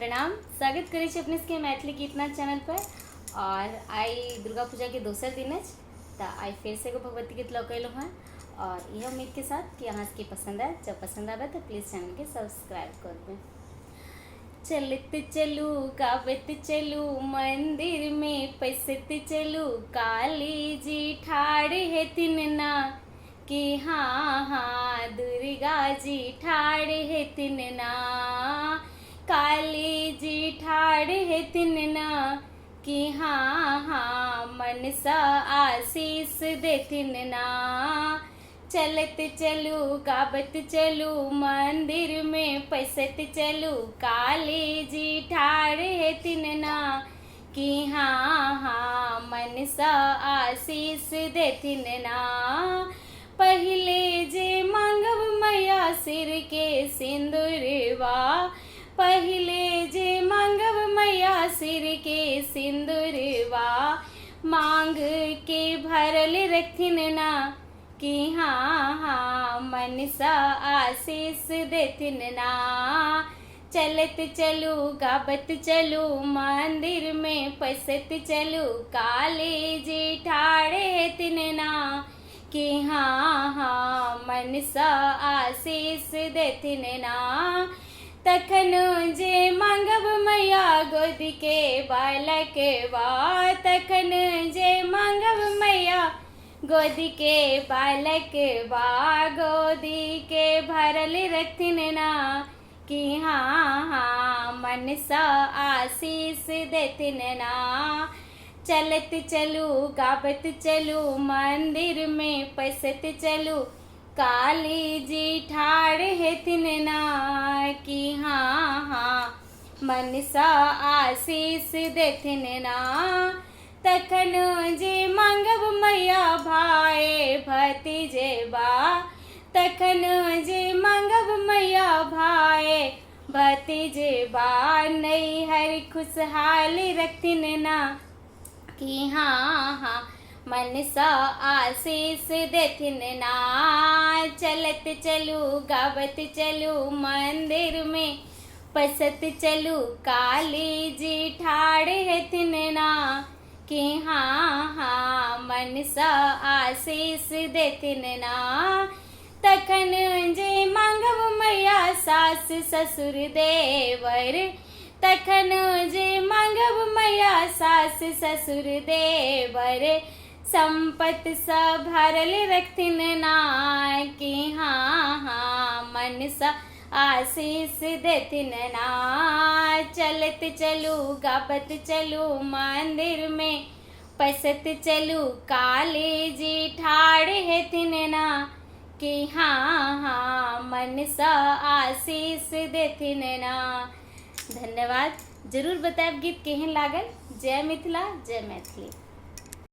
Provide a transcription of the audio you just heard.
प्रणाम। स्वागत करे छी अपने के मैथिली गीतना चैनल पर। और आई दुर्गा पूजा के दोसर दिन तो आई फिर से एगो भगवती गीत लौकल हैं और यह उम्मीद के साथ कि अहाँ के पसंद आए। जब पसंद आवे तो प्लीज़ चैनल के सब्सक्राइब कर दें। चलत चलू गावत चलू मंदिर में पैसत चलू काली जी ठाड़ है तिनना कि हाँ हाँ दुर्गा जी ठाड़ है तिनना काली जी ठाड़ है तिनना कि हाँ हाँ मनसा आशीष दे तिनना। चलत चलू गावत चलू मंदिर में पैसत चलू काली जी ठाड़ है तिनना कि हाँ हाँ मनसा आशीष दे तिनना। पहले जे मांगब मैया सिर के सिंदूरवा पहले जे मांगब मैया सिर के सिंदूरवा मांग के भरल रखिन ना कि हाँ हाँ मनसा आशीष देथिन ना। चलत चलू गावत चलू मंदिर में पैसत चलू काली जी ठाड़े तिनना कि हाँ हाँ मनसा आशीष देथिन ना। तखन जे मांगब मैया गोद के बालक बा तखन जे मांगब मैया गोद के बालक बा गोदी के भरल रखिन ना कि हाँ हाँ मनसा आशीष देथिन ना। चलत चलू गावत चलू मंदिर में पैसत चलू काली जी ठाड़ है तिनना कि हाँ हाँ मनसा आशीष देथिन ना। तखन जे मांगब मैया भाई भतीजे बा तखन जे मांगब मैया भाई भतीजे बा नैहर खुशहाली रखथिन ना कि हाँ हाँ मनसा आशीष देथिन ना। चलत चलू गावत चलू मंदिर में पैसत चलू काली जी ठाड़ है तिनना कि हाँ हाँ मनसा आशीष देथिन ना। तखन जे मांगब मैया सास ससुर देवर तखन जे मांगब मैया सास ससुर देवर संपत सब भरल रखथिन ना कि हाँ हाँ मनसा आशीष देथिन ना। चलत चलू गावत चलू मंदिर में पैसत चलू काली जी ठाड़ है तिनना कि हाँ हाँ मनसा आशीष देथिन ना। धन्यवाद। जरूर बताएब गीत केहन लागल। जय मिथिला जय मैथिली।